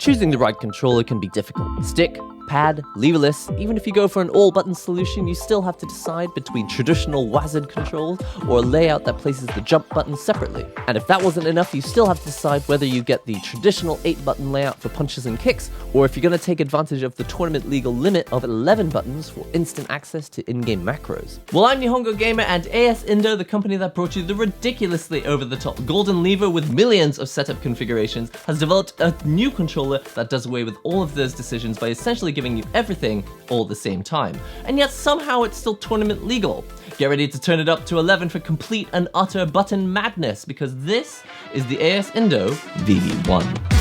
Choosing the right controller can be difficult. Stick, pad, leverless, even if you go for an all-button solution, you still have to decide between traditional WASD controls or a layout that places the jump button separately. And if that wasn't enough, you still have to decide whether you get the traditional 8-button layout for punches and kicks, or if you're going to take advantage of the tournament legal limit of 11 buttons for instant access to in-game macros. Well, I'm NihongoGamer, and ASIndo, the company that brought you the ridiculously over-the-top golden lever with millions of setup configurations, has developed a new controller that does away with all of those decisions by essentially giving you everything all at the same time. And yet somehow it's still tournament legal. Get ready to turn it up to 11 for complete and utter button madness, because this is the ASIndo VB1.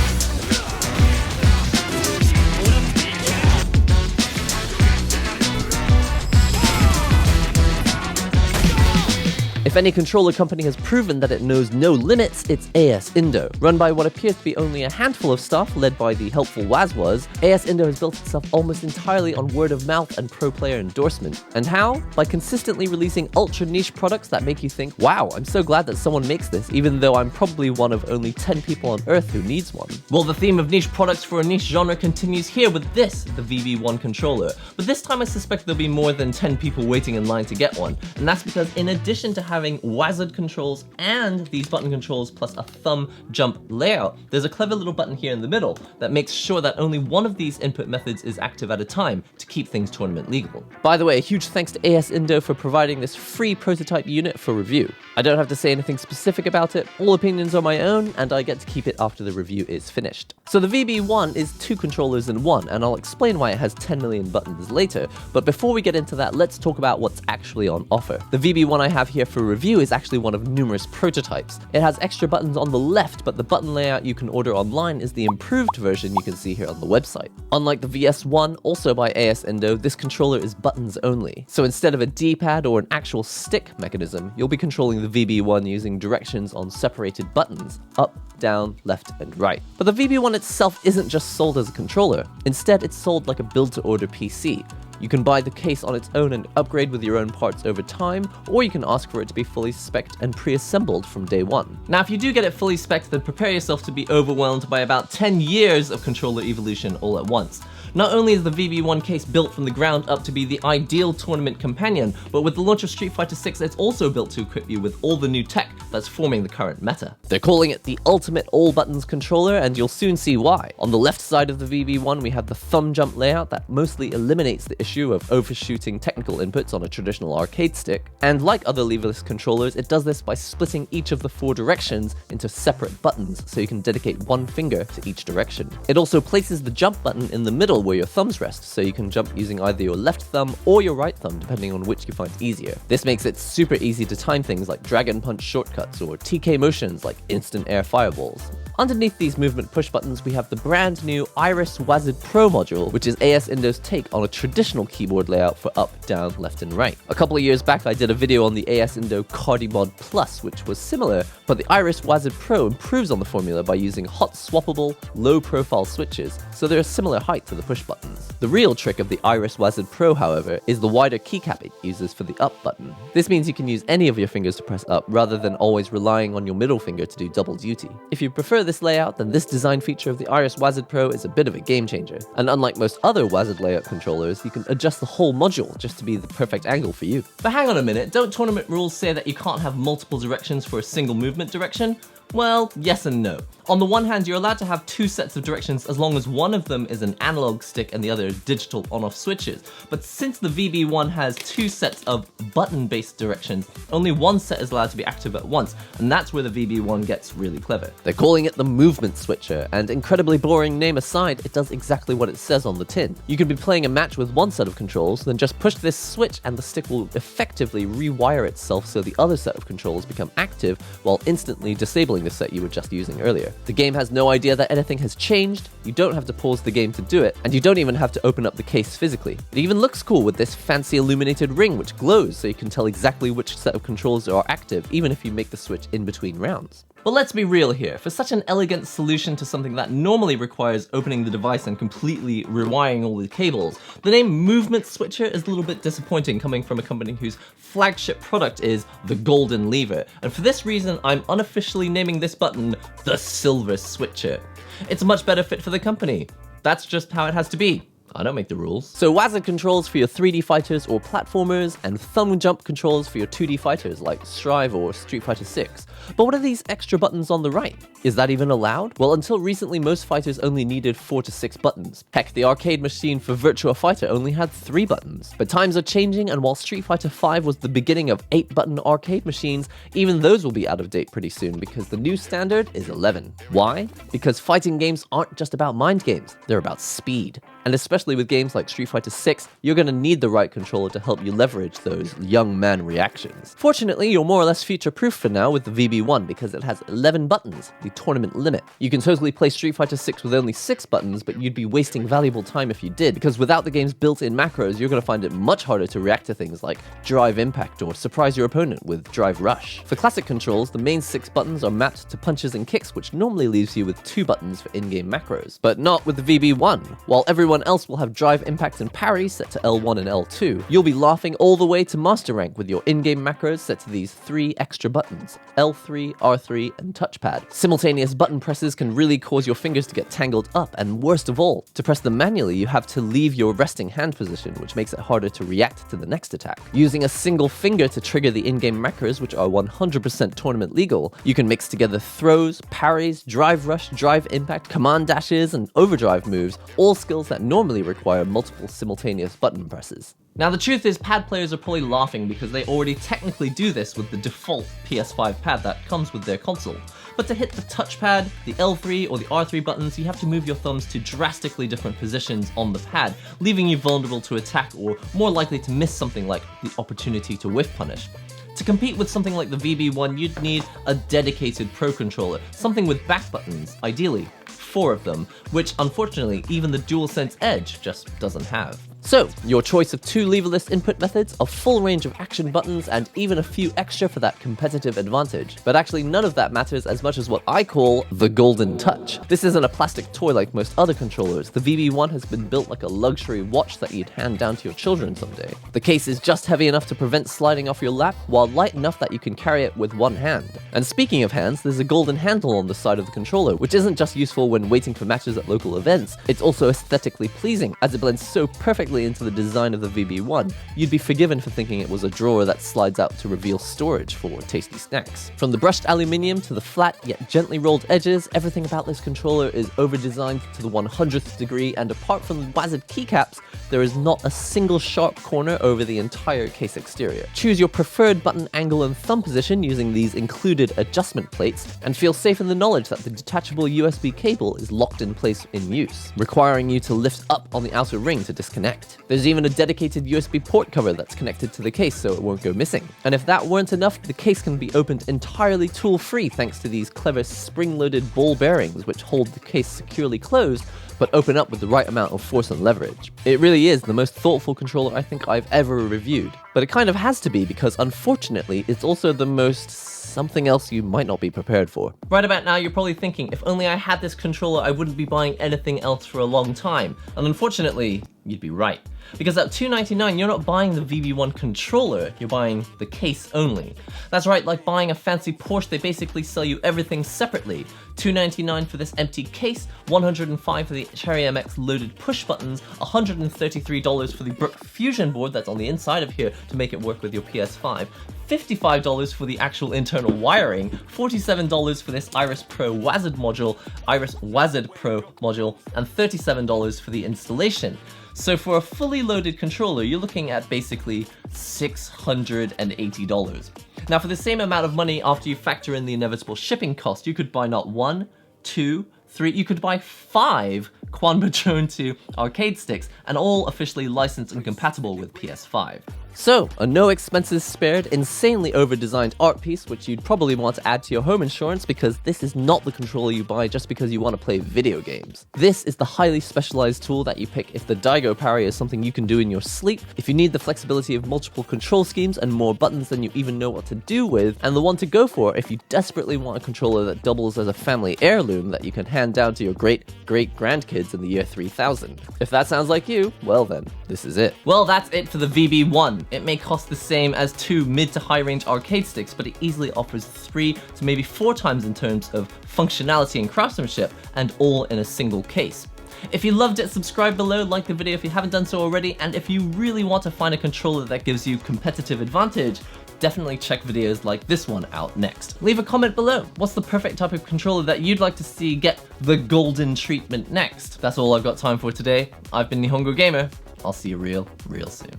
If any controller company has proven that it knows no limits, it's ASIndo. Run by what appears to be only a handful of staff, led by the helpful Wazwaz, ASIndo has built itself almost entirely on word of mouth and pro player endorsement. And how? By consistently releasing ultra niche products that make you think, wow, I'm so glad that someone makes this, even though I'm probably one of only 10 people on Earth who needs one. Well, the theme of niche products for a niche genre continues here with this, the VB1 controller. But this time I suspect there'll be more than 10 people waiting in line to get one. And that's because in addition to having WASD controls and these button controls plus a thumb jump layout, there's a clever little button here in the middle that makes sure that only one of these input methods is active at a time to keep things tournament legal. By the way, a huge thanks to ASIndo for providing this free prototype unit for review. I don't have to say anything specific about it, all opinions are my own, and I get to keep it after the review is finished. So the VB1 is 2 controllers in one, and I'll explain why it has 10 million buttons later, but before we get into that, let's talk about what's actually on offer. The VB1 I have here for review is actually one of numerous prototypes. It has extra buttons on the left, but the button layout you can order online is the improved version you can see here on the website. Unlike the VS1, also by ASIndo, this controller is buttons only. So instead of a D-pad or an actual stick mechanism, you'll be controlling the VB1 using directions on separated buttons, up, down, left, and right. But the VB1 itself isn't just sold as a controller. Instead, it's sold like a build-to-order PC. You can buy the case on its own and upgrade with your own parts over time, or you can ask for it to be fully spec'd and pre-assembled from day one. Now, if you do get it fully spec'd, then prepare yourself to be overwhelmed by about 10 years of controller evolution all at once. Not only is the VB1 case built from the ground up to be the ideal tournament companion, but with the launch of Street Fighter 6, it's also built to equip you with all the new tech that's forming the current meta. They're calling it the ultimate all-buttons controller, and you'll soon see why. On the left side of the VB1, we have the thumb jump layout that mostly eliminates the issue of overshooting technical inputs on a traditional arcade stick. And like other leverless controllers, it does this by splitting each of the 4 directions into separate buttons, so you can dedicate one finger to each direction. It also places the jump button in the middle where your thumbs rest, so you can jump using either your left thumb or your right thumb, depending on which you find easier. This makes it super easy to time things like Dragon Punch shortcuts or TK motions like instant air fireballs. Underneath these movement push buttons, we have the brand new Iris WASD Pro module, which is ASIndo's take on a traditional keyboard layout for up, down, left, and right. A couple of years back, I did a video on the ASIndo Cardimod Plus, which was similar, but the Iris WASD Pro improves on the formula by using hot swappable, low-profile switches, so they're a similar height to the push buttons. The real trick of the Iris WASD Pro, however, is the wider keycap it uses for the up button. This means you can use any of your fingers to press up, rather than always relying on your middle finger to do double duty. If you prefer this layout, then this design feature of the Iris WASD Pro is a bit of a game changer. And unlike most other WASD layout controllers, you can adjust the whole module just to be the perfect angle for you. But hang on a minute, don't tournament rules say that you can't have multiple directions for a single movement direction? Well, yes and no. On the one hand, you're allowed to have 2 sets of directions as long as one of them is an analog stick and the other is digital on-off switches. But since the VB1 has 2 sets of button-based directions, only one set is allowed to be active at once, and that's where the VB1 gets really clever. They're calling it the movement switcher, and incredibly boring name aside, it does exactly what it says on the tin. You can be playing a match with one set of controls, then just push this switch and the stick will effectively rewire itself so the other set of controls become active while instantly disabling the set you were just using earlier. The game has no idea that anything has changed, you don't have to pause the game to do it, and you don't even have to open up the case physically. It even looks cool with this fancy illuminated ring which glows so you can tell exactly which set of controls are active even if you make the switch in between rounds. But let's be real here, for such an elegant solution to something that normally requires opening the device and completely rewiring all the cables, the name Movement Switcher is a little bit disappointing coming from a company whose flagship product is the Golden Lever, and for this reason I'm unofficially naming this button the Silver Switcher. It's a much better fit for the company. That's just how it has to be. I don't make the rules. So WASD controls for your 3D fighters or platformers, and thumb jump controls for your 2D fighters like Strive or Street Fighter 6. But what are these extra buttons on the right? Is that even allowed? Well, until recently, most fighters only needed 4 to 6 buttons. Heck, the arcade machine for Virtua Fighter only had 3 buttons. But times are changing, and while Street Fighter 5 was the beginning of 8-button arcade machines, even those will be out of date pretty soon because the new standard is 11. Why? Because fighting games aren't just about mind games, they're about speed. And especially with games like Street Fighter 6, you're going to need the right controller to help you leverage those young man reactions. Fortunately, you're more or less future-proof for now with the VB1 because it has 11 buttons, the tournament limit. You can totally play Street Fighter 6 with only 6 buttons, but you'd be wasting valuable time if you did, because without the game's built-in macros, you're going to find it much harder to react to things like Drive Impact or surprise your opponent with Drive Rush. For classic controls, the main 6 buttons are mapped to punches and kicks, which normally leaves you with 2 buttons for in-game macros. But not with the VB1. While everyone else will have Drive Impact and Parry set to L1 and L2, you'll be laughing all the way to Master Rank with your in-game macros set to these 3 extra buttons, L3, R3, and touchpad. Simultaneous button presses can really cause your fingers to get tangled up, and worst of all, to press them manually you have to leave your resting hand position, which makes it harder to react to the next attack. Using a single finger to trigger the in-game macros, which are 100% tournament legal, you can mix together throws, parries, Drive Rush, Drive Impact, command dashes, and overdrive moves, all skills that normally require multiple simultaneous button presses. Now the truth is, pad players are probably laughing because they already technically do this with the default PS5 pad that comes with their console. But to hit the touchpad, the L3 or the R3 buttons, you have to move your thumbs to drastically different positions on the pad, leaving you vulnerable to attack or more likely to miss something like the opportunity to whiff punish. To compete with something like the VB1, you'd need a dedicated Pro controller, something with back buttons, ideally 4 of them, which unfortunately even the DualSense Edge just doesn't have. So, your choice of 2 leverless input methods, a full range of action buttons, and even a few extra for that competitive advantage. But actually none of that matters as much as what I call the golden touch. This isn't a plastic toy like most other controllers. The VB1 has been built like a luxury watch that you'd hand down to your children someday. The case is just heavy enough to prevent sliding off your lap, while light enough that you can carry it with one hand. And speaking of hands, there's a golden handle on the side of the controller, which isn't just useful when waiting for matches at local events, it's also aesthetically pleasing, as it blends so perfectly into the design of the VB1, you'd be forgiven for thinking it was a drawer that slides out to reveal storage for tasty snacks. From the brushed aluminium to the flat yet gently rolled edges, everything about this controller is over-designed to the 100th degree, and apart from the WASD keycaps, there is not a single sharp corner over the entire case exterior. Choose your preferred button angle and thumb position using these included adjustment plates, and feel safe in the knowledge that the detachable USB cable is locked in place in use, requiring you to lift up on the outer ring to disconnect. There's even a dedicated USB port cover that's connected to the case so it won't go missing. And if that weren't enough, the case can be opened entirely tool-free thanks to these clever spring-loaded ball bearings which hold the case securely closed but open up with the right amount of force and leverage. It really is the most thoughtful controller I think I've ever reviewed. But it kind of has to be because unfortunately it's also the most something else you might not be prepared for. Right about now you're probably thinking, if only I had this controller I wouldn't be buying anything else for a long time. And unfortunately, you'd be right. Because at $299, you're not buying the VB1 controller, you're buying the case only. That's right, like buying a fancy Porsche, they basically sell you everything separately. $299 for this empty case, $105 for the Cherry MX loaded push buttons, $133 for the Brook Fusion board that's on the inside of here to make it work with your PS5, $55 for the actual internal wiring, $47 for this Iris Pro WASD module, Iris WASD Pro module, and $37 for the installation. So for a fully loaded controller, you're looking at basically $680. Now for the same amount of money, after you factor in the inevitable shipping cost, you could buy not 1, 2, 3, you could buy 5 Quanba Drone 2 arcade sticks, and all officially licensed and compatible with PS5. So, a no expenses spared, insanely over-designed art piece which you'd probably want to add to your home insurance because this is not the controller you buy just because you want to play video games. This is the highly specialized tool that you pick if the Daigo parry is something you can do in your sleep, if you need the flexibility of multiple control schemes and more buttons than you even know what to do with, and the one to go for if you desperately want a controller that doubles as a family heirloom that you can hand down to your great-great-grandkids in the year 3000. If that sounds like you, well then, this is it. Well, that's it for the VB1. one. It may cost the same as 2 mid to high range arcade sticks, but it easily offers 3 to maybe 4 times in terms of functionality and craftsmanship, and all in a single case. If you loved it, subscribe below, like the video if you haven't done so already, and if you really want to find a controller that gives you competitive advantage, definitely check videos like this one out next. Leave a comment below. What's the perfect type of controller that you'd like to see get the golden treatment next? That's all I've got time for today. I've been NihongoGamer. I'll see you real soon.